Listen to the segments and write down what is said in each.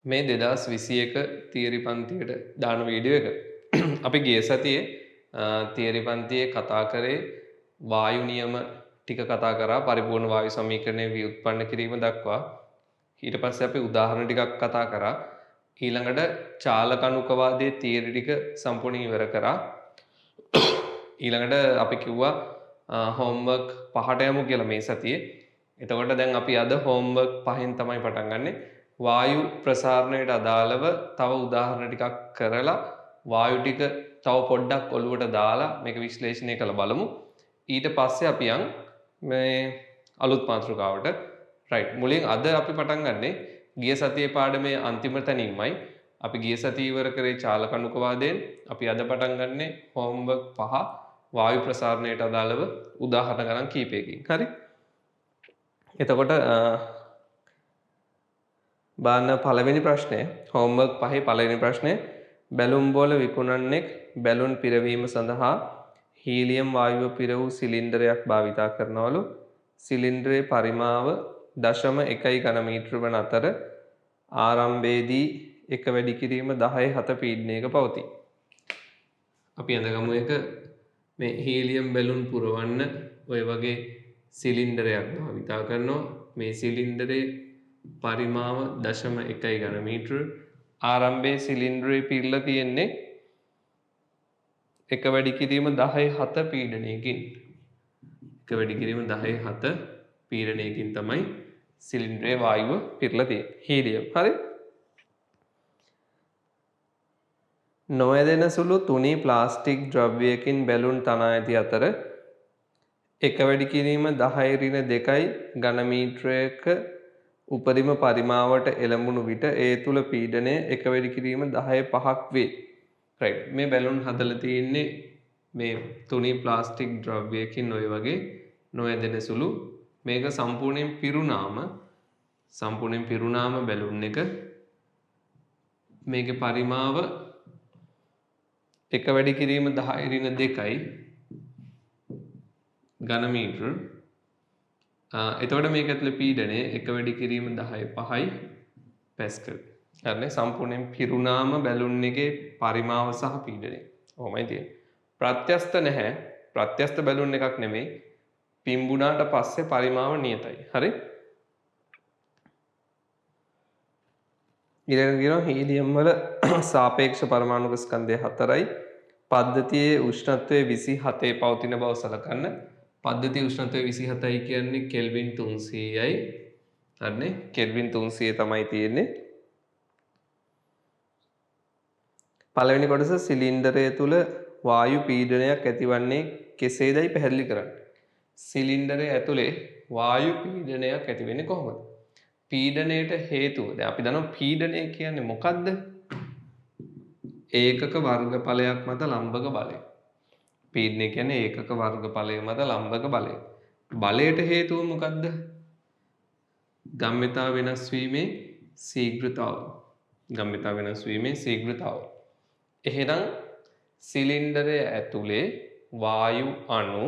මේ 2021 තියරි පන්තියට දාන වීඩියෝ එක. අපි ගිය සතියේ තියරි පන්තියේ කතා කරේ වායු නියම ටික කතා කරා පරිපූර්ණ වායු සමීකරණය ව්‍යුත්පන්න කිරීම දක්වා. ඊට පස්සේ අපි උදාහරණ ටිකක් කතා කරා. ඊළඟට චාලකණුකවාදයේ තියරි ටික සම්පූර්ණ ඉවර කරා. ඊළඟට අපි කිව්වා හෝම්වර්ක් 5ට යමු කියලා මේ සතියේ. එතකොට දැන් අපි අද හෝම්වර්ක් 5න් තමයි පටන් ගන්නෙ. වායු ප්‍රසාරණයට අදාළව තව උදාහරණ ටිකක් කරලා වායු ටික තව පොඩ්ඩක් ඔලුවට දාලා මේක විශ්ලේෂණය කරලා බලමු. ඊට පස්සේ අපි යන් මේ අලුත් මාතෘකාවට. රයිට්. මුලින් අද අපි පටන් ගන්නෙ ගිය සතියේ පාඩමේ අන්තිම තැනින්මයි. අපි ගිය සතිය ඉවර කරේ චාලකණුකවාදයෙන්. අපි අද පටන් ගන්නෙ හෝම්වර්ක් 5 වායු ප්‍රසාරණයට අදාළව උදාහරණ ගණන් කීපයකින්. හරි. එතකොට බලන්න පළවෙනි ප්‍රශ්නය හෝම්වර්ක් 5 පළවෙනි ප්‍රශ්නය බැලුම් බෝල විකුණන්නෙක් බැලුන් පිරවීම සඳහා හීලියම් වායුව පිර වූ සිලින්ඩරයක් භාවිතා කරනවලු. සිලින්ඩරයේ පරිමාව 0.1 ඝන මීටර වන අතර ආරම්භයේදී එක වැඩි කිරීම 10/7 පීඩනයක පවතී. අපි අඳගමු එක මේ හීලියම් බැලුන් පුරවන්න ඔය වගේ සිලින්ඩරයක් භාවිතා කරනවා. මේ සිලින්ඩරේ පරිමාව 0.1 ඝන මීටර. ආරම්භයේ සිලින්ඩරේ පිරලා තියෙන්නේ එක වැඩි කිරීම 10/7 පීඩනයකින්. එක වැඩි කිරීම 10/7 පීඩනයකින් තමයි සිලින්ඩරේ වායුව පිරලා තියෙන්නේ. හීලියම්. හරි. නොයදෙන සුළු තුනී ප්ලාස්ටික් ද්‍රව්‍යයකින් බැලුන් තනා ඇති අතර එක වැඩි කිරීම 10^2 ඝන මීටරයක උපරිම පරිමාවට එළඹුණු විට ඒ තුල පීඩනය එක වැඩි කිරීම 10/5ක් වේ. රයිට්. මේ බැලුන් හදලා තියෙන්නේ මේ තුනී ප්ලාස්ටික් ද්‍රව්‍යයකින් ඔය වගේ නොයදෙන සුළු. මේක සම්පූර්ණයෙන් පිරුණාම බැලුන් එක. මේකේ පරිමාව එක වැඩි කිරීම 10^2 ඝන මීටර. එතකොට මේක ඇතුලේ පීඩනය එක වැඩි කිරීම 10/5 පැස්කල්. හරිනේ. සම්පූර්ණයෙන් පිරුණාම බැලුන් එකේ පරිමාව සහ පීඩනය. ඔහොමයි තියෙන්නේ. ප්‍රත්‍යස්ත නැහැ. ප්‍රත්‍යස්ත බැලුන් එකක් නෙමෙයි. පිම්බුණාට පස්සේ පරිමාව නියතයි. හරි. ඊළඟට කියනවා හීලියම් වල සාපේක්ෂ පරමාණුක ස්කන්ධය 4යි. පද්ධතියේ උෂ්ණත්වය 27 පවතින බව සලකන්න. පද්ධතියේ උෂ්ණත්වය 27යි කියන්නේ කෙල්වින් 300යි. හරිනේ. කෙල්වින් 300 තමයි තියෙන්නේ. පළවෙනි කොටස සිලින්ඩරය තුල වායු පීඩනයක් ඇතිවන්නේ කෙසේදයි පැහැදිලි කරන්න. සිලින්ඩරය ඇතුලේ වායු පීඩනයක් ඇති වෙන්නේ කොහොමද? පීඩනයට හේතුව දැන් අපි දන්නවා පීඩනය කියන්නේ මොකක්ද? ඒකක වර්ගඵලයක් මත ලම්බක බලය. පීඩනය කියන්නේ ඒකක වර්ගඵලය මත ලම්බක බලය. බලයට හේතුව මොකක්ද? ගම්‍යතා වෙනස් වීමේ ශීඝ්‍රතාව. ගම්‍යතා වෙනස් වීමේ ශීඝ්‍රතාව. එහෙනම් සිලින්ඩරය ඇතුලේ වායු අණු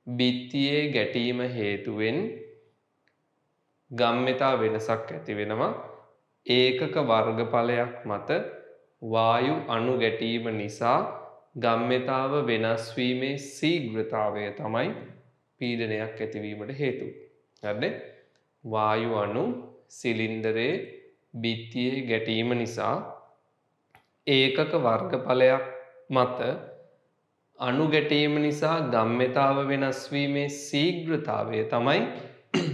බිත්තියේ ගැටීම හේතුවෙන් ගම්‍යතා වෙනසක් ඇති වෙනවා. ඒකක වර්ගඵලයක් මත වායු අණු ගැටීම නිසා ගම්‍යතාව වෙනස් වීමේ ශීඝ්‍රතාවය තමයි පීඩනයක් ඇතිවීමට හේතුව. හරිනේ? වායු අණු සිලින්ඩරයේ බිත්තියේ ගැටීම නිසා ඒකක වර්ගඵලයක් මත අණු ගැටීම නිසා ගම්‍යතාව වෙනස් වීමේ ශීඝ්‍රතාවය තමයි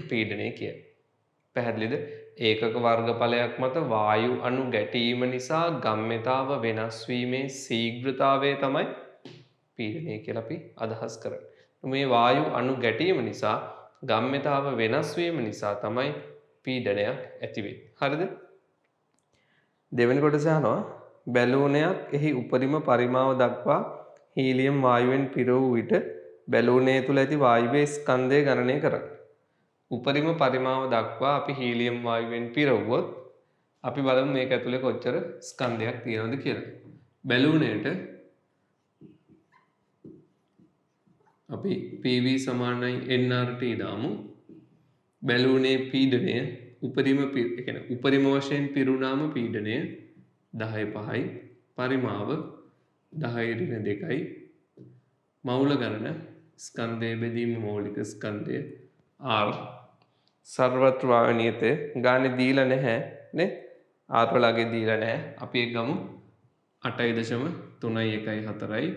පීඩනය කියන්නේ. පැහැදිලිද? ඒකක වර්ගඵලයක් මත වායු අණු ගැටීම නිසා ගම්‍යතාව වෙනස් වීමේ ශීඝ්‍රතාවය තමයි පීඩනය කියලා අපි අදහස් කරන්නේ. මේ වායු අණු ගැටීම නිසා ගම්‍යතාව වෙනස් වීම නිසා තමයි පීඩනයක් ඇති වෙන්නේ. හරිද? දෙවෙනි කොටස අහනවා බැලූනයක් එහි උපරිම පරිමාව දක්වා හීලියම් වායුවෙන් පිර වූ විට බැලූනය තුල ඇති වායුවේ ස්කන්ධය ගණනය කරන්න. උපරිම පරිමාව දක්වා අපි හීලියම් වායුවෙන් පිරවුවොත් අපි බලමු මේක ඇතුලේ කොච්චර ස්කන්ධයක් තියෙනවද කියලා. බැලූනයට අපි PV = nRT දාමු. බැලූනේ පීඩනය උපරිම වශයෙන් පිරුණාම පීඩනය 10.5යි පරිමාව 10.2යි මවුල ගණන ස්කන්ධය බෙදීම මৌলিক ස්කන්ධය R සර්වත්‍ර වායනියතේ ගානේ දීලා නැහැ නේ R වලගේ දීලා නැහැ අපි ඒක ගමු 8.314යි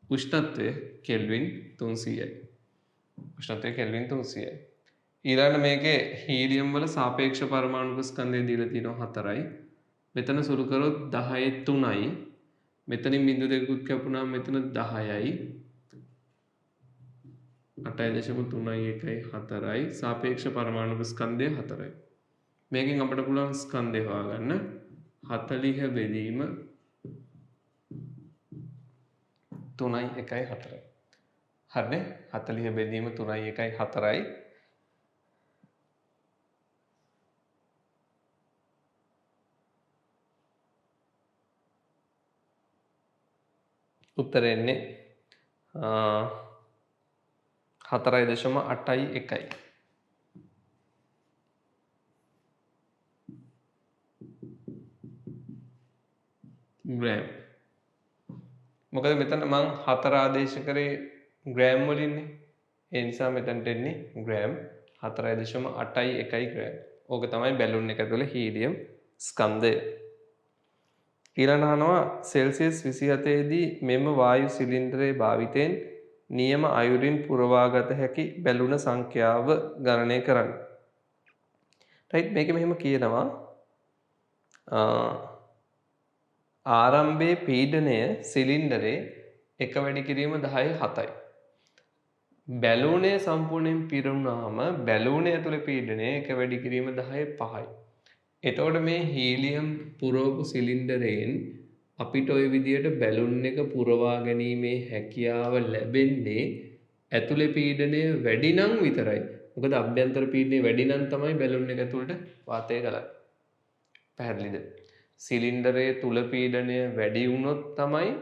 උෂ්ණත්වය කෙල්වින් 300යි උෂ්ණත්වය කෙල්වින් 300යි ඊළඟ මේකේ හීලියම් වල සාපේක්ෂ පරමාණු ස්කන්ධය දීලා තියෙනවා 4යි මෙතන සුළු කරොත් 10.3යි මෙතනින් බිංදු දෙකකුත් කැපුණාම මෙතන 10යි 8.314යි සාපේක්ෂ පරමාණු ස්කන්ධය 4යි මේකෙන් අපිට පුළුවන් ස්කන්ධය හොයාගන්න 40 බෙදීම 3.1.4යි හරිනේ 40 බෙදීම 3.1.4යි උත්තරේ එන්නේ 4.81යි ග්‍රෑම් මොකද මෙතන මම 4 ආදේශ කරේ ග්‍රෑම් වලින්නේ ඒ නිසා මෙතනට එන්නේ ග්‍රෑම් 4.81 ග්‍රෑම් ඕක තමයි බැලුන් එක තුළ හීලියම් ස්කන්ධය ඊළඟ අහනවා සෙල්සියස් 27 දී මෙම වායු සිලින්ඩරයේ භාවිතයෙන් නියම අයුරින් පුරවාගත හැකි බැලුන සංඛ්‍යාව ගණනය කරන්න. රයිට් මේක මෙහෙම කියනවා ආරම්භයේ පීඩනය සිලින්ඩරේ එක වැඩි කිරීම 10.7යි. බැලුනේ සම්පූර්ණයෙන් පිරුණාම බැලුනේ ඇතුලේ පීඩනය එක වැඩි කිරීම 10.5යි. එතකොට මේ හීලියම් පුරවපු සිලින්ඩරයෙන් අපිට ওই විදියට බැලුන් එක පුරවා ගැනීමේ හැකියාව ලැබෙන්නේ ඇතුලේ පීඩනය වැඩි නම් විතරයි. මොකද අභ්‍යන්තර පීඩනය වැඩි නම් තමයි බැලුන් එක ඇතුළට වාතය ගලන්නේ. පැහැදිලිද? සිලින්ඩරයේ තුල පීඩනය වැඩි වුණොත් තමයි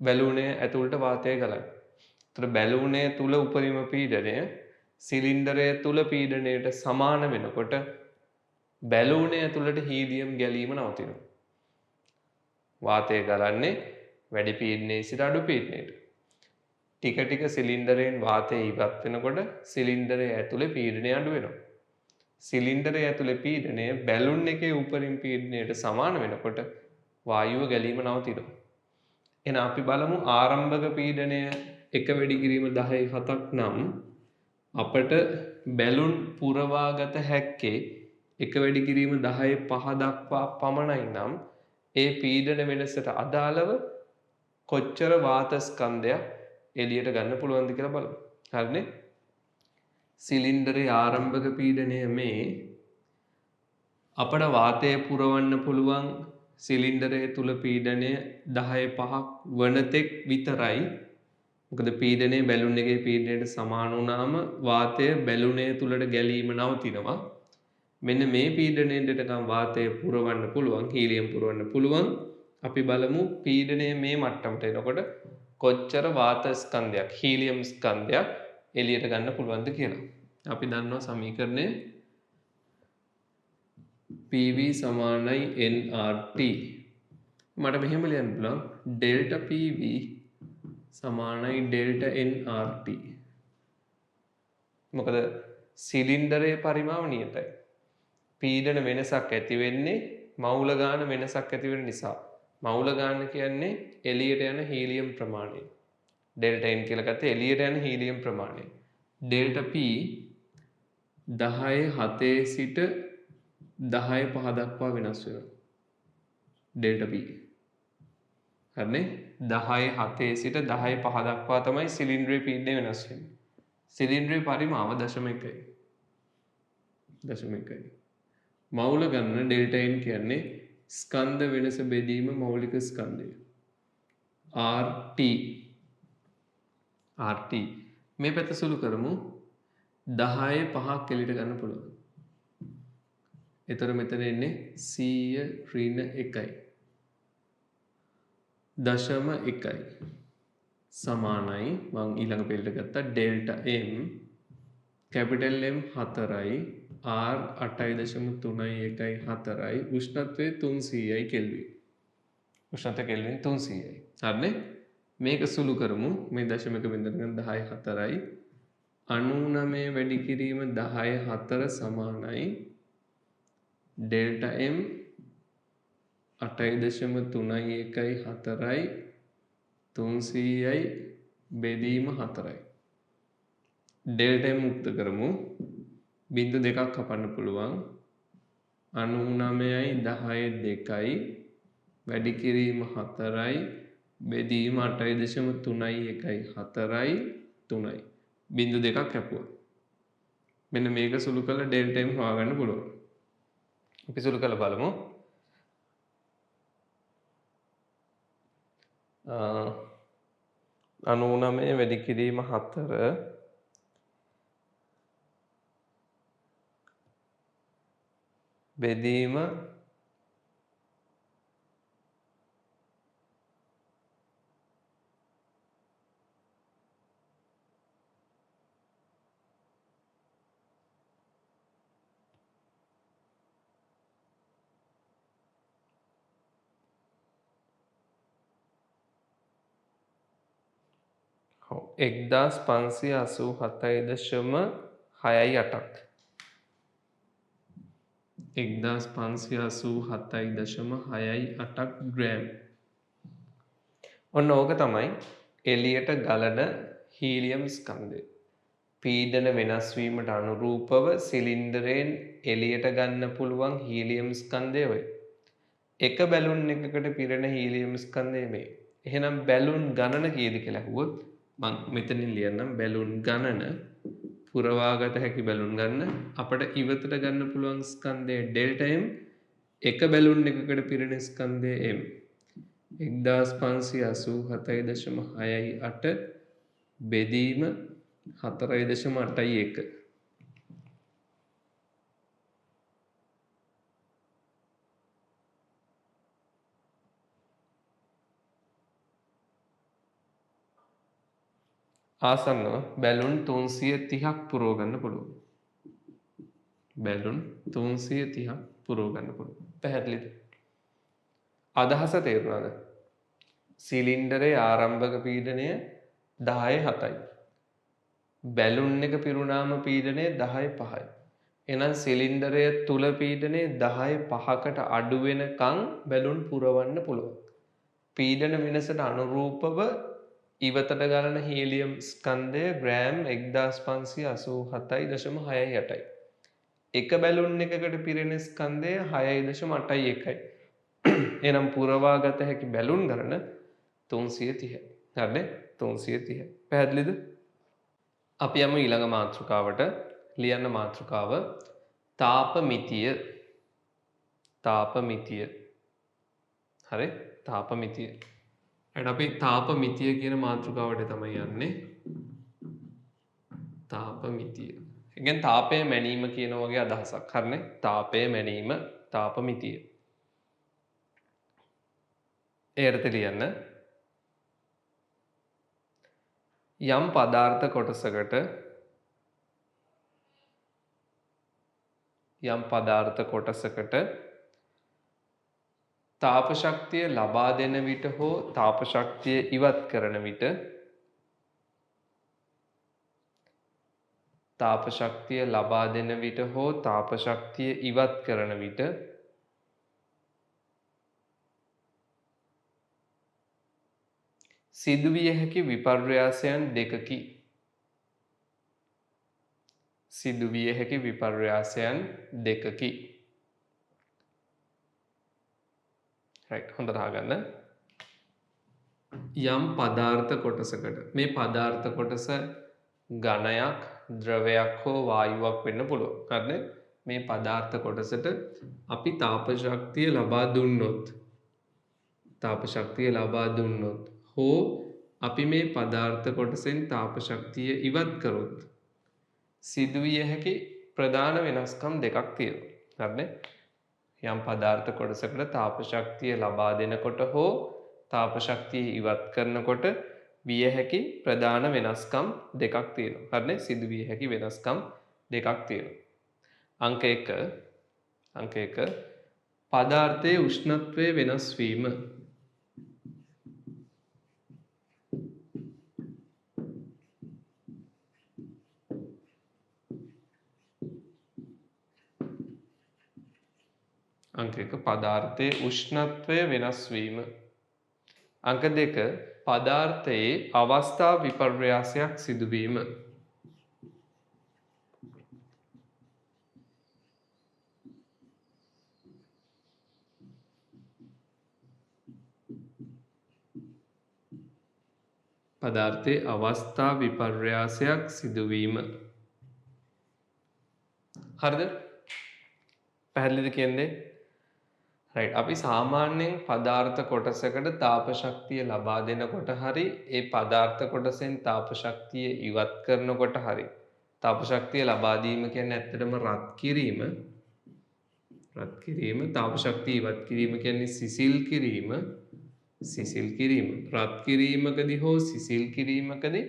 බැලුනේ ඇතුළට වාතය ගලන්නේ. ඒතර බැලුනේ තුල උපරිම පීඩනය සිලින්ඩරයේ තුල පීඩනයට සමාන වෙනකොට බැලුනේ ඇතුළට හීලියම් ගැලීම නවතිනවා. වාතය ගලන්නේ වැඩි පීඩනයේ සිට අඩු පීඩනයට. ටික ටික සිලින්ඩරයෙන් වාතය ඉවත් වෙනකොට සිලින්ඩරයේ ඇතුලේ පීඩනය අඩු වෙනවා. සිලින්ඩරයේ ඇතුලේ පීඩනය බැලුන් එකේ උපරිම පීඩනයට සමාන වෙනකොට වායුව ගැලීම නවතිනවා. එහෙනම් අපි බලමු ආරම්භක පීඩනය එක වැඩි කිරීම 10.7ක් නම් අපට බැලුන් පුරවාගත හැක්කේ එක වැඩි කිරීම 10.5 දක්වා පමණයි නම් ඒ පීඩන වෙනසට අදාළව කොච්චර වාත ස්කන්ධයක් එළියට ගන්න පුළුවන්ද කියලා බලමු. හරිනේ? සිලින්ඩරයේ ආරම්භක පීඩනය මේ අපට වාතය පුරවන්න පුළුවන් සිලින්ඩරයේ තුල පීඩනය 10.5ක් වනතෙක් විතරයි. මොකද පීඩනය බැලුන් එකේ පීඩනයට සමාන වුණාම වාතය බැලුනේ තුලට ගැලීම නවතිනවා. මෙන්න මේ පීඩනයටකම් වාතය පුරවන්න පුළුවන් හීලියම් පුරවන්න පුළුවන්. අපි බලමු පීඩනය මේ මට්ටමට එනකොට කොච්චර වාත ස්කන්ධයක් හීලියම් ස්කන්ධයක් එළියට ගන්න පුළුවන්ද කියලා. අපි දන්නවා සමීකරණය PV සමානයි nRT. මට මෙහෙම ලියන්න පුළුවන් ඩෙල්ටා PV සමානයි ඩෙල්ටා nRT. මොකද සිලින්ඩරයේ පරිමාව නියතයි. පීඩන වෙනසක් ඇති වෙන්නේ මවුල ගාන වෙනසක් ඇති වෙන නිසා. මවුල ගාන කියන්නේ එළියට යන හීලියම් ප්‍රමාණය. ඩෙල්ටා n කියලා ගත්තේ එළියට යන හීලියම් ප්‍රමාණය. ඩෙල්ටා P 10.7 සිට 10.5 දක්වා වෙනස් වෙනවා. Delta P. හරිනේ? 10.7 සිට 10.5 දක්වා තමයි සිලින්ඩරයේ පීඩනය වෙනස් වෙන්නේ. සිලින්ඩරයේ පරිමාව 0.1යි. 0.1යි. මවුල ගණන ඩෙල්ටා n කියන්නේ ස්කන්ධ වෙනස බෙදීම මৌলিক ස්කන්ධය. RT මේ පැත්ත සුළු කරමු 10.5ක් එළියට ගන්න පුළුවන්. ඒතර මෙතන එන්නේ 100 ඍණ 1යි. 0.1යි. සමානයි මම ඊළඟ පෙළට ගත්තා delta m capital M 4යි R 8.314යි උෂ්ණත්වය 300යි කෙල්වින්. උෂ්ණත්වය කෙල්වින් 300යි. හරිනේ? මේක සුළු කරමු. මේ දශමික බිඳුව ගන්න 10.4යි 99 වැඩි කිරීම 10.4 සමානයි ඩෙල්ටා M 8.314යි 300යි බෙදීම 4යි. ඩෙල්ටා M මුක්ත කරමු. බිංදු දෙකක් කපන්න පුළුවන්. 99යි 10.2යි වැඩි කිරීම 4යි බෙදීම 8.314යි 3යි බිංදු දෙකක් කැපුවා. මෙන්න මේක සුළු කරලා ඩෙල්ටා M හොයාගන්න පුළුවන්. අපි සුළු කරලා බලමු. 99 වැඩි කිරීම 4 බෙදීම 1587.68ක් 1587.68ක් ග්‍රෑම්. ඔන්න ඕක තමයි එළියට ගලන හීලියම් ස්කන්ධය. පීඩන වෙනස් වීමට අනුරූපව සිලින්ඩරයෙන් එළියට ගන්න පුළුවන් හීලියම් ස්කන්ධය ඔය. එක බැලුන් එකකට පිරෙන හීලියම් ස්කන්ධය මේ. එහෙනම් බැලුන් ගණන කීයද කියලා අහුවොත් මම මෙතනින් ලියන්නම් බැලුන් ගණන පුරවාගත හැකි බැලුන් ගන්න අපිට ඉවතට ගන්න පුළුවන් ස්කන්ධය ඩෙල්ටා M එක බැලුන් එකකට පිරෙන ස්කන්ධය M 1587.68 බෙදීම 4.81 ආසන්නව බැලුන් 330ක් පුරව ගන්න පුළුවන්. බැලුන් 330ක් පුරව ගන්න පුළුවන්. පැහැදිලිද? අදහස තේරුණාද? සිලින්ඩරයේ ආරම්භක පීඩනය 10.7යි. බැලුන් එක පිරුණාම පීඩනය 10.5යි. එහෙනම් සිලින්ඩරය තුල පීඩනය 10.5කට අඩු වෙනකන් බැලුන් පුරවන්න පුළුවන්. පීඩන වෙනසට අනුරූපව ඉවතට ගලන හීලියම් ස්කන්ධය ග්‍රෑම් 1587.68යි. එක බැලුන් එකකට පිරෙන ස්කන්ධය 6.81යි. එහෙනම් පුරවාගත හැකි බැලුන් ගණන 330යි. හරිනේ? 330යි. පැහැදිලිද? අපි යමු ඊළඟ මාතෘකාවට. ලියන්න මාතෘකාව තාපමිතිය. තාපමිතිය. හරි? තාපමිතිය. අපි තාපමිතිය කියන මාතෘකාවට තමයි යන්නේ. තාපමිතිය. ඒ කියන්නේ තාපය මැනීම කියන වගේ අදහසක්. හරිනේ? තාපය මැනීම තාපමිතිය. ඒකට ලියන්න යම් පදාර්ථ කොටසකට තාප ශක්තිය ලබා දෙන විට හෝ තාප ශක්තිය ඉවත් කරන විට තාප ශක්තිය ලබා දෙන විට හෝ තාප ශක්තිය ඉවත් කරන විට සිදුවිය හැකි විපර්යාසයන් දෙකකි. සිදුවිය හැකි විපර්යාසයන් දෙකකි. right හොඳට අහගන්න. යම් පදාර්ථ කොටසකට මේ පදාර්ථ කොටස ඝනයක් ද්‍රවයක් හෝ වායුවක් වෙන්න පුළුවන්. හරිනේ? මේ පදාර්ථ කොටසට අපි තාප ශක්තිය ලබා දුන්නොත් හෝ අපි මේ පදාර්ථ කොටසෙන් තාප ශක්තිය ඉවත් කරොත් සිදුවිය හැකි ප්‍රධාන වෙනස්කම් දෙකක් තියෙනවා. හරිනේ? යම් පදාර්ථ කොටසකට තාප ශක්තිය ලබා දෙනකොට හෝ තාප ශක්තිය ඉවත් කරනකොට විය හැකි ප්‍රධාන වෙනස්කම් දෙකක් තියෙනවා. හරිනේ? සිදුවිය හැකි වෙනස්කම් දෙකක් තියෙනවා. අංක 1 පදාර්ථයේ උෂ්ණත්වය වෙනස් වීම. අංක 1 පදාර්ථයේ උෂ්ණත්වය වෙනස් වීම. අංක 2 පදාර්ථයේ අවස්ථා විපර්යාසයක් සිදුවීම. පදාර්ථයේ අවස්ථා විපර්යාසයක් සිදුවීම. හරිද? පැහැදිලිද කියන්නේ? රයිට්. අපි සාමාන්‍යයෙන් පදාර්ථ කොටසකට තාප ශක්තිය ලබා දෙනකොට හරි ඒ පදාර්ථ කොටසෙන් තාප ශක්තිය ඉවත් කරනකොට හරි තාප ශක්තිය ලබා දීම කියන්නේ ඇත්තටම රත් කිරීම. තාප ශක්තිය ඉවත් කිරීම කියන්නේ සිසිල් කිරීම. රත් කිරීමකදී හෝ සිසිල් කිරීමකදී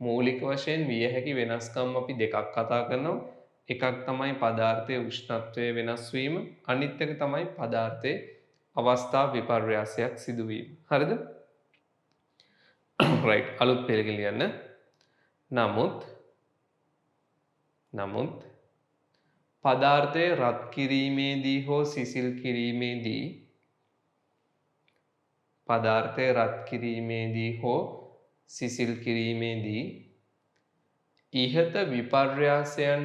මූලික වශයෙන් විය හැකි වෙනස්කම් අපි දෙකක් කතා කරනවා. එකක් තමයි පදාර්ථයේ උෂ්ණත්වය වෙනස් වීම, අනිත් එක තමයි පදාර්ථයේ අවස්ථා විපර්යාසයක් සිදුවීම. හරිද? රයිට්. අලුත් පෙළක ලියන්න. නමුත් පදාර්ථයේ රත් කිරීමේදී හෝ සිසිල් කිරීමේදී ඉහත විපර්යාසයන්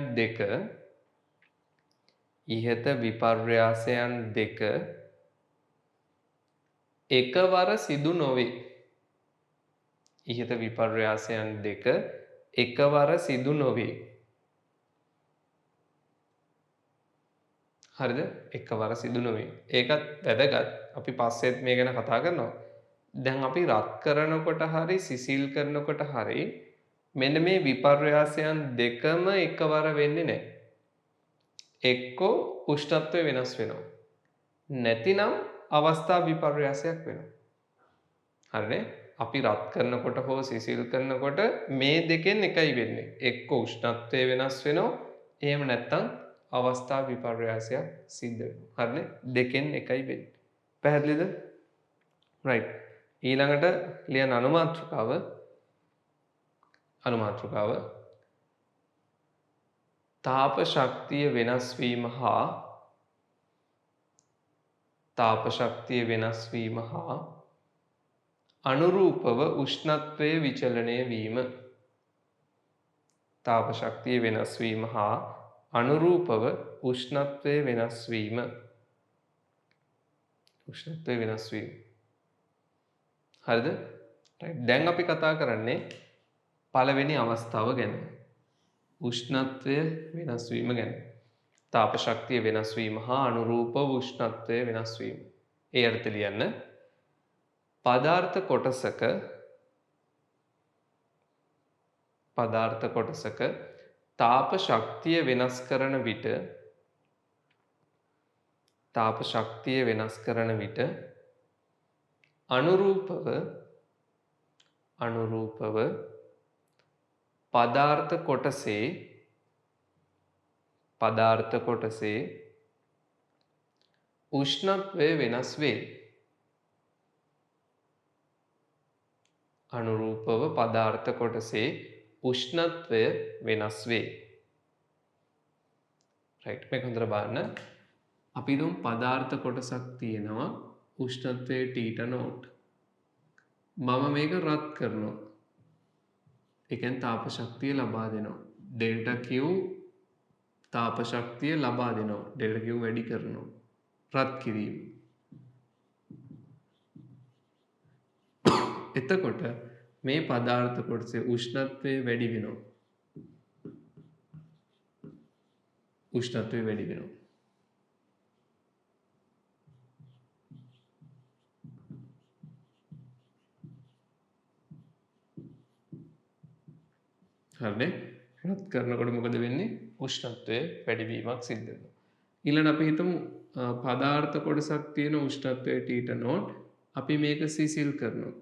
දෙක එකවර සිදු නොවේ. හරිද? එකවර සිදු නොවේ. ඒකත් වැදගත්. අපි පස්සෙත් මේ ගැන කතා කරනවා. දැන් අපි රත් කරනකොට හරි සිසිල් කරනකොට හරි මෙන්න මේ විපර්යාසයන් දෙකම එකවර වෙන්නේ නැහැ. එක්කෝ උෂ්ණත්වය වෙනස් වෙනවා. නැතිනම් අවස්ථා විපර්යාසයක් වෙනවා. හරිනේ? අපි රත් කරනකොට හෝ සිසිල් කරනකොට මේ දෙකෙන් එකයි වෙන්නේ. එක්ක උෂ්ණත්වය වෙනස් වෙනවා. එහෙම නැත්නම් අවස්ථා විපර්යාසයක් සිද්ධ වෙනවා. හරිනේ? දෙකෙන් එකයි වෙන්නේ. පැහැදිලිද? රයිට්. ඊළඟට ලියන අනුමාත්‍රකාව තාප ශක්තිය වෙනස් වීම හා අනුරූපව උෂ්ණත්වයේ විචලනය වීම. තාප ශක්තිය වෙනස් වීම හා අනුරූපව උෂ්ණත්වයේ වෙනස් වීම. හරිද? දැන් අපි කතා කරන්නේ පළවෙනි අවස්ථාව ගැන. උෂ්ණත්වය වෙනස් වීම ගැන. තාප ශක්තිය වෙනස් වීම හා අනුරූපව උෂ්ණත්වය වෙනස් වීම. ඒ අර්ථ ලියන්න. පදාර්ථ කොටසක තාප ශක්තිය වෙනස් කරන විට අනුරූපව පදාර්ථ කොටසේ උෂ්ණත්වය වෙනස් වේ. රයිට්. මේක හොඳට බලන්න. අපි දුම් පදාර්ථ කොටසක් තියෙනවා උෂ්ණත්වයේ T0. මම මේක රත් කරනවා. ඒ කියන්නේ තාප ශක්තිය ලබා දෙනවා. ඩෙල්ටා Q තාප ශක්තිය ලබා දෙනවා. ඩෙල්ටා Q වැඩි කරනවා. රත් කිරීම. එතකොට මේ පදාර්ථ කොටසේ උෂ්ණත්වය වැඩි වෙනවා. හරිනේ? රත් කරනකොට මොකද වෙන්නේ? උෂ්ණත්වයේ වැඩිවීමක් සිද්ධ වෙනවා. ඊළඟ අපි හිතමු පදාර්ථ කොටසක් තියෙන උෂ්ණත්වයේ T0. අපි මේක සිසිල් කරනවා.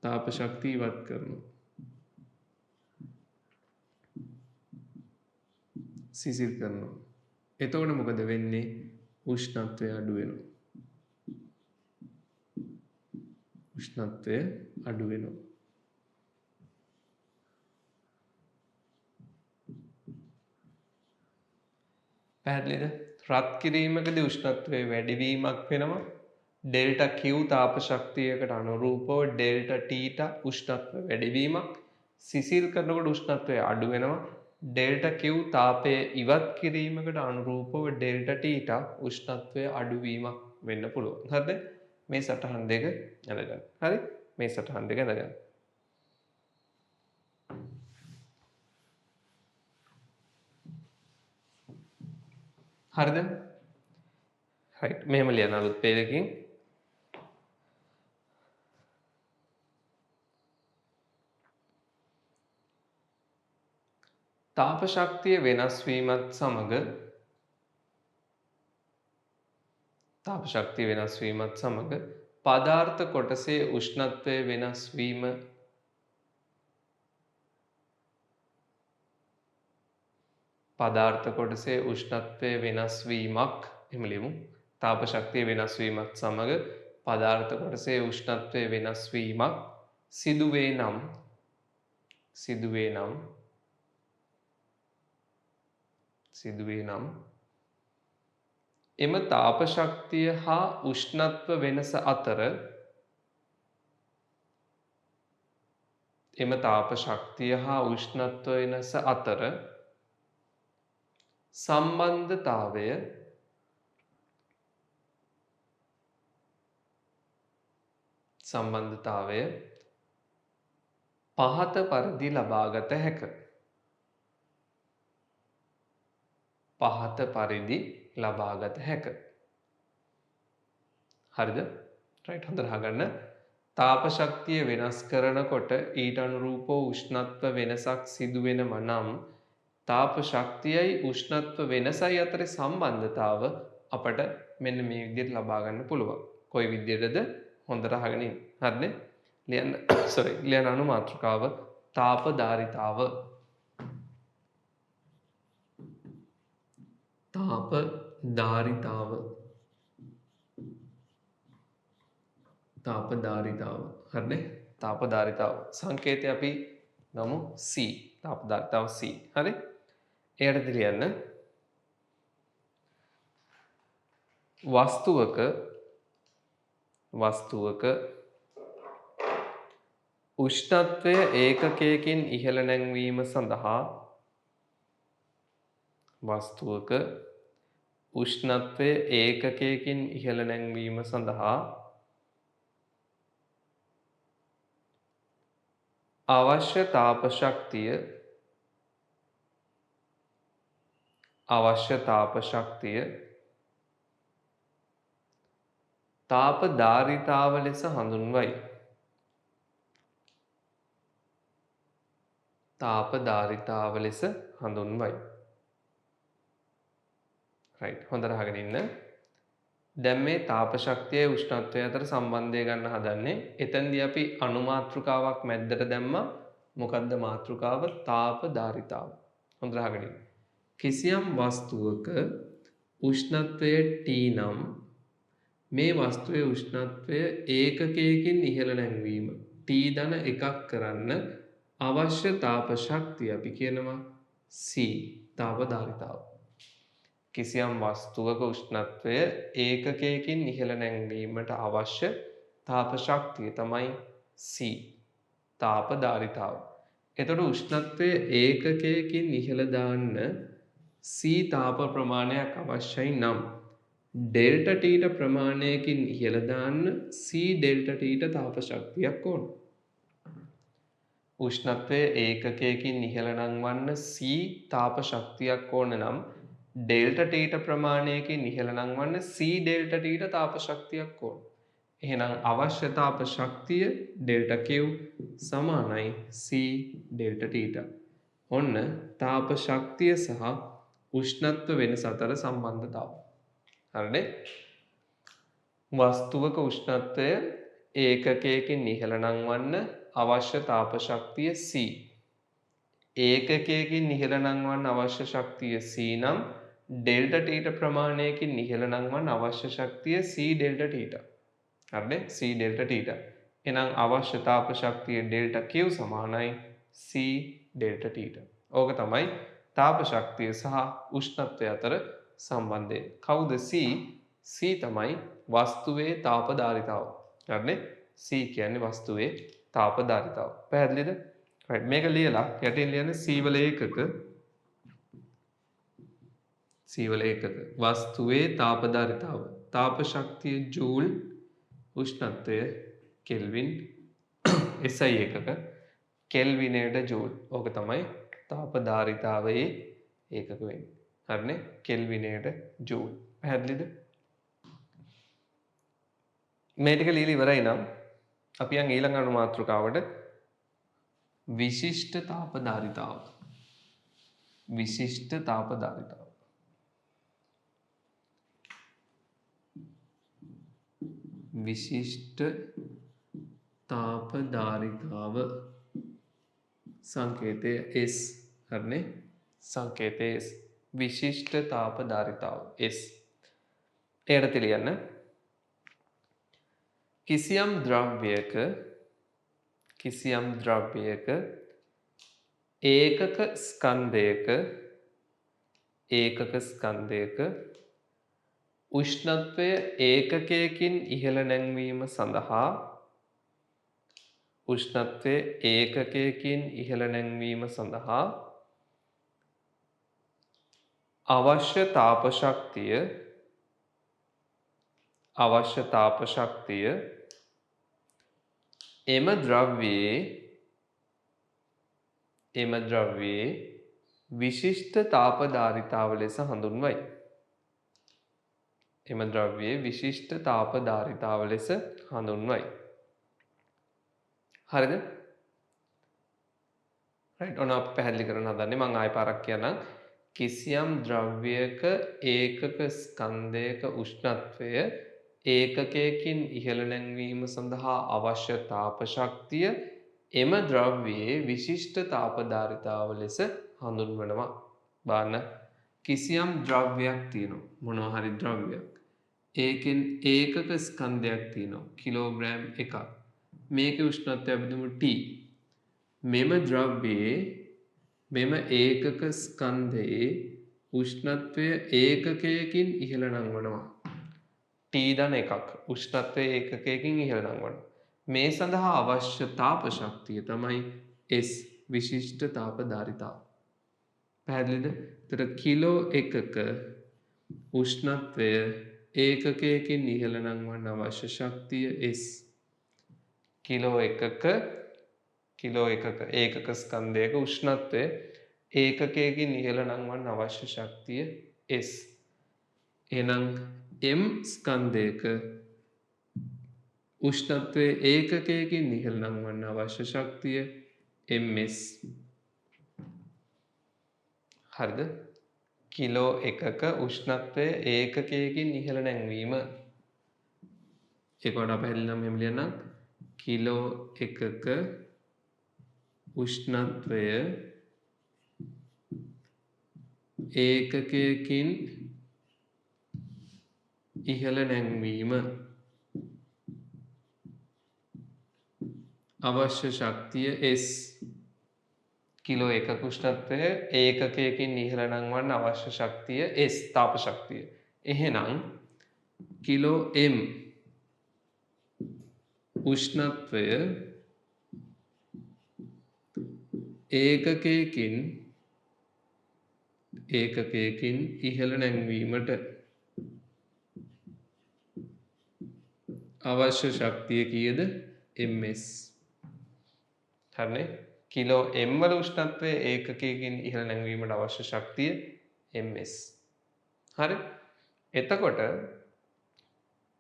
තාප ශක්තිය ඉවත් කරනවා. සිසිල් කරනවා. එතකොට මොකද වෙන්නේ? උෂ්ණත්වය අඩු වෙනවා. උෂ්ණත්වය අඩු වෙනවා. පැහැදිලිද? රත් කිරීමකදී උෂ්ණත්වයේ වැඩිවීමක් වෙනවා. ඩෙල්ටා Q තාප ශක්තියකට අනුරූපව ඩෙල්ටා T උෂ්ණත්ව වැඩිවීමක්. සිසිල් කරනකොට උෂ්ණත්වය අඩු වෙනවා. ඩෙල්ටා Q තාපය ඉවත් කිරීමකට අනුරූපව ඩෙල්ටා T උෂ්ණත්වය අඩුවීමක් වෙන්න පුළුවන්. හරිද? මේ සටහන් දෙක අඳගන්න. හරි? මේ සටහන් දෙක අඳගන්න. හරිද? right මෙහෙම ලියන අලුත් පේජකින් තාප ශක්තිය වෙනස් වීමත් සමග පදාර්ථ කොටසේ උෂ්ණත්වය වෙනස් වීම පදාර්ථ කොටසේ උෂ්ණත්වය වෙනස් වීමක් එහෙම ලියමු. තාප ශක්තිය වෙනස් වීමත් සමග පදාර්ථ කොටසේ උෂ්ණත්වය වෙනස් වීමක් සිදුවේ නම් එම තාප ශක්තිය හා උෂ්ණත්ව වෙනස අතර සම්බන්ධතාවය පහත පරිදි ලබාගත හැක. හරිද? රයිට් හොඳට අහගන්න. තාප ශක්තිය වෙනස් කරනකොට ඊට අනුරූපව උෂ්ණත්ව වෙනසක් සිදු වෙනව නම් තාප ශක්තියයි උෂ්ණත්ව වෙනසයි අතරේ සම්බන්ධතාව අපට මෙන්න මේ විදිහට ලබා ගන්න පුළුවන්. කොයි විදිහටද? හොඳට අහගෙන ඉන්න. හරිනේ? ලියන්න අනු මාතෘකාව තාප ධාරිතාව. හරිනේ? තාප ධාරිතාව. සංකේතය අපි ගමු C. තාප ධාරිතාව C. හරි? එයට ලියන්න වස්තුවක උෂ්ණත්වය ඒකකයකින් ඉහළ නැංවීම සඳහා අවශ්‍ය තාප ශක්තිය තාප ධාරිතාව ලෙස හඳුන්වයි. right හොඳට අහගෙන ඉන්න. දැන් මේ තාප ශක්තියයි උෂ්ණත්වය අතර සම්බන්ධය ගන්න හදන්නේ. එතෙන්දී අපි අනු මාත්‍රිකාවක් මැද්දට දැම්මා. මොකද්ද මාත්‍රිකාව? තාප ධාරිතාව. හොඳට අහගෙන ඉන්න. කිසියම් වස්තුවක උෂ්ණත්වය T නම් මේ වස්තුවේ උෂ්ණත්වය ඒකකයකින් ඉහළ නැංවීම T-1 කරන්න අවශ්‍ය තාප ශක්තිය අපි කියනවා C තාප ධාරිතාව. කිසියම් වස්තුවක උෂ්ණත්වය ඒකකයකින් ඉහළ නැංවීමට අවශ්‍ය තාප ශක්තිය තමයි C තාප ධාරිතාව. එතකොට උෂ්ණත්වය ඒකකයකින් ඉහළ දාන්න C තාප ප්‍රමාණයක් අවශ්‍යයි නම් ඩෙල්ටා T ප්‍රමාණයකින් ඉහළ දාන්න C ඩෙල්ටා T තාප ශක්තියක් ඕන. උෂ්ණත්වය ඒකකයකින් ඉහළ නංවන්න C තාප ශක්තියක් ඕන නම් ඩෙල්ටා T ප්‍රමාණයකින් ඉහළ නංවන්න C ඩෙල්ටා T තාප ශක්තියක් ඕන. එහෙනම් අවශ්‍ය තාප ශක්තිය ඩෙල්ටා Q සමානයි C ඩෙල්ටා T. ඔන්න තාප ශක්තිය සහ උෂ්ණත්ව වෙනස අතර සම්බන්ධතාව. හරිනේ? වස්තුවක උෂ්ණත්වය ඒකකයකින් ඉහළ නංවන්න අවශ්‍ය තාප ශක්තිය C. ඒකකයකින් ඉහළ නංවන්න අවශ්‍ය ශක්තිය C නම් ඩෙල්ටා තීටා ප්‍රමාණයකින් ඉහළ නංවන්න අවශ්‍ය ශක්තිය C ඩෙල්ටා තීටා. හරිනේ? C delta theta. එහෙනම් අවශ්‍ය තාප ශක්තිය ඩෙල්ටා Q සමානයි C ඩෙල්ටා තීටා. ඕක තමයි තාප ශක්තිය සහ උෂ්ණත්වය අතර සම්බන්ධය. කවුද C? C තමයි වස්තුවේ තාපධාරිතාව. හරිනේ? C කියන්නේ වස්තුවේ තාපධාරිතාව. පැහැදිලිද? right මේක ලියලා යටින් ලියන්න C වල ඒකක වස්තුවේ තාපධාරිතාව. තාප ශක්තිය ජූල්, උෂ්ණත්වය කෙල්වින්, SI ඒකක කෙල්විනයට ජූල්. ඕක තමයි තාපධාරිතාවයේ ඒකක වෙන්නේ. හරිනේ? කෙල්විනයට ජූල්. පැහැදිලිද? මේ ටික ලියලා ඉවරයි නම් අපි යන් ඊළඟ අණු මාතෘකාවට විශිෂ්ට තාපධාරිතාව. විශිෂ්ට තාපධාරිතාව. විශිෂ්ට තාපධාරිතාව සංකේතය S. හරිනේ? සංකේතය S. විශිෂ්ට තාපධාරිතාව S. එයට ලියන්න කිසියම් ද්‍රව්‍යයක ඒකක ස්කන්ධයක උෂ්ණත්වය ඒකකයකින් ඉහළ නැංවීම සඳහා අවශ්‍ය තාප ශක්තිය එම ද්‍රව්‍යයේ විශිෂ්ට තාපධාරිතාව ලෙස හඳුන්වයි. හරිද? right ඔන්න අපි පැහැදිලි කරන්න හදන්නේ මම ආයෙ පාරක් කියන්නම්. කිසියම් ද්‍රව්‍යයක ඒකක ස්කන්ධයක උෂ්ණත්වය ඒකකයකින් ඉහළ නැංවීම සඳහා අවශ්‍ය තාප ශක්තිය එම ද්‍රව්‍යයේ විශිෂ්ට තාපධාරිතාව ලෙස හඳුන්වනවා. බලන්න කිසියම් ද්‍රව්‍යයක් තියෙනවා. මොනවා හරි ද්‍රව්‍යයක්. ඒකෙන් ඒකක ස්කන්ධයක් තියෙනවා. කිලෝග්‍රෑම් එකක්. මේකේ උෂ්ණත්වය අපි දුමු T. මෙම ද්‍රව්‍යයේ මෙම ඒකක ස්කන්ධයේ උෂ්ණත්වය ඒකකයකින් ඉහළ නංවනවා. T ධන එකක්. උෂ්ණත්වය ඒකකයකින් ඉහළ නංවනවා. මේ සඳහා අවශ්‍ය තාප ශක්තිය තමයි S විශිෂ්ට තාපධාරිතාව. පැහැදිලිද? එතකොට කිලෝ එකක උෂ්ණත්වය ඒකකයකින් ඉහළ නංවන්න අවශ්‍ය ශක්තිය S. කිලෝ එකක ඒකක ස්කන්ධයක උෂ්ණත්වය ඒකකයකින් ඉහළ නංවන්න අවශ්‍ය ශක්තිය S. එහෙනම් M ස්කන්ධයක උෂ්ණත්වය ඒකකයකින් ඉහළ නංවන්න අවශ්‍ය ශක්තිය ms. හරිද? කිලෝ එකක උෂ්ණත්වය ඒකකයකින් ඉහළ නැංවීම. ඒක වඩා පැහැදිලි නම් මෙහෙම ලියන්නම්. කිලෝ එකක උෂ්ණත්වය ඒකකයකින් ඉහළ නැංවීම අවශ්‍ය ශක්තිය S. කිලෝ එකක උෂ්ණත්වය ඒකකයකින් ඉහළ නංවන්න අවශ්‍ය ශක්තිය S තාප ශක්තිය. එහෙනම් කිලෝ m උෂ්ණත්වය ඒකකයකින් ඉහළ නැංවීමට අවශ්‍ය ශක්තිය කීයද? ms. හරිනේ? කිලෝ m වල උෂ්ණත්වය ඒකකයකින් ඉහළ නැංවීමට අවශ්‍ය ශක්තිය ms. හරි? එතකොට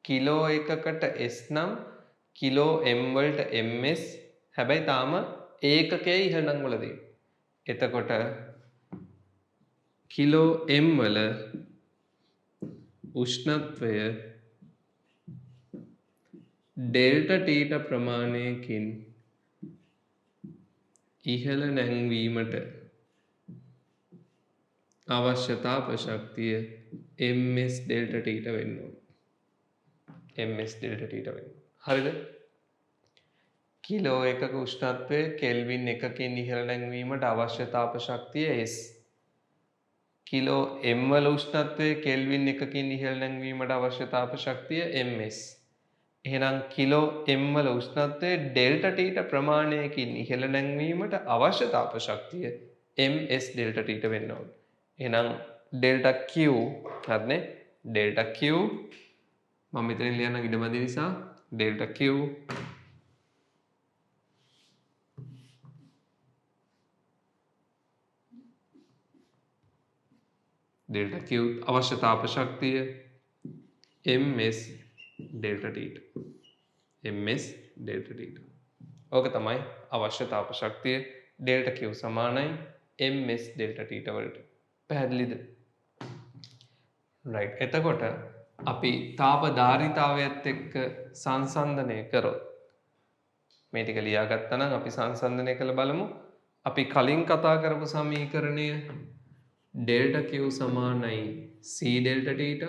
කිලෝ එකකට S නම් කිලෝ m වලට ms. හැබැයි තාම ඒකකයේ ඉහළ නංවල තියෙනවා. එතකොට කිලෝ m වල උෂ්ණත්වය ඩෙල්ටා තීටා ප්‍රමාණයකින් ඉහළ නැංවීමට අවශ්‍ය තාප ශක්තිය ms ඩෙල්ටා ටීට වෙන්න ඕන. ms ඩෙල්ටා ටීට වෙන්න. හරිද? කිලෝ එකක උෂ්ණත්වය කෙල්වින් එකකින් ඉහළ නැංවීමට අවශ්‍ය තාප ශක්තිය S. කිලෝ m වල උෂ්ණත්වය කෙල්වින් එකකින් ඉහළ නැංවීමට අවශ්‍ය තාප ශක්තිය ms. එහෙනම් කිලෝ m වල උෂ්ණත්වය ඩෙල්ටා ටීට ප්‍රමාණයකින් ඉහළ නැංවීමට අවශ්‍ය තාප ශක්තිය ms ඩෙල්ටා ටීට වෙන්න ඕන. එහෙනම් ඩෙල්ටා Q හරිනේ ඩෙල්ටා Q මම මෙතන ලියන්න ඉඩමදි නිසා ඩෙල්ටා Q ඩෙල්ටා Q අවශ්‍ය තාප ශක්තිය ms ඩෙල්ටා ටීට ms ඩෙල්ටා ටීට. ඕක තමයි අවශ්‍ය තාප ශක්තිය ඩෙල්ටා Q සමානයි ms ඩෙල්ටා ටීට වලට. පැහැදිලිද? රයිට්. එතකොට අපි තාප ධාරිතාවයත් එක්ක සංසන්දනය කරොත් මේ ටික ලියාගත්තා නම් අපි සංසන්දනය කළ බලමු. අපි කලින් කතා කරපු සමීකරණය ඩෙල්ටා Q සමානයි C ඩෙල්ටා ටීට.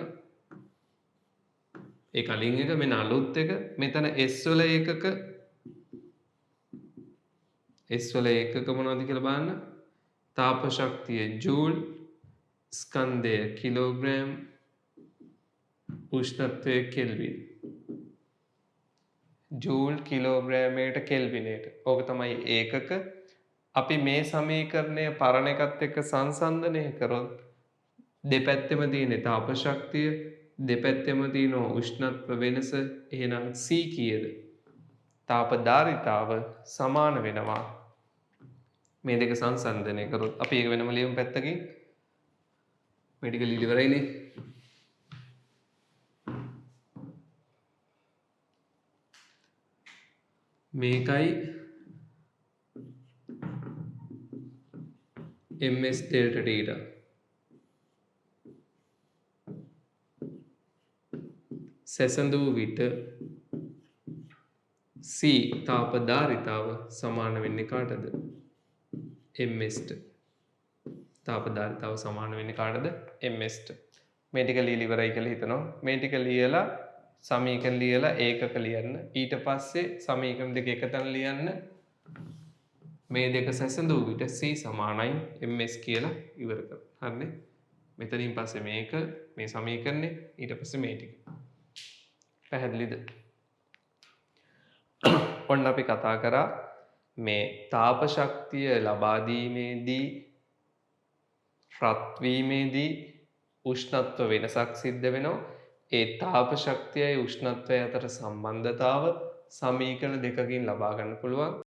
ඒ කලින් එක මෙන්න අලුත් එක මෙතන S වල ඒකක මොනවද කියලා බලන්න. තාප ශක්තිය ජූල්, ස්කන්ධය කිලෝග්‍රෑම්, උෂ්ණත්වය කෙල්වින්. ජූල් කිලෝග්‍රෑමයට කෙල්විනයට. ඕක තමයි ඒකක. අපි මේ සමීකරණය පරණ එකත් එක්ක සංසන්දනය කරොත් දෙපැත්තෙම තියෙන තාප ශක්තිය දෙපැත්තෙම තියෙන උෂ්ණත්ව වෙනස එහෙනම් C කීයද? තාප ධාරිතාව සමාන වෙනවා. මේ දෙක සංසන්දනය කරොත් අපි ඒක වෙනම ලියමු පැත්තකින්. මේ ටික ලියලා ඉවරයිනේ. මේකයි ms ඩෙල්ටා ටීට. සැසඳූ විට C තාප ධාරිතාව සමාන වෙන්නේ කාටද? ms ට. තාප ධාරිතාව සමාන වෙන්නේ කාටද? ms ට. මේ ටික ලියලා ඉවරයි කියලා හිතනවා. මේ ටික ලියලා සමීකරණ ලියලා ඒකක ලියන්න. ඊට පස්සේ සමීකරණ දෙක එකතැන ලියන්න. මේ දෙක සැසඳූ විට C සමානයි ms කියලා ඉවර කරන්න. හරිනේ? මෙතනින් පස්සේ මේක මේ සමීකරණය ඊට පස්සේ මේ ටික. පැහැදිලිද? ඔන්න අපි කතා කරා මේ තාප ශක්තිය ලබා දීමේදී රත් වීමේදී උෂ්ණත්ව වෙනසක් සිද්ධ වෙනවා. ඒ තාප ශක්තියයි උෂ්ණත්වය අතර සම්බන්ධතාව සමීකරණ දෙකකින් ලබා ගන්න පුළුවන්.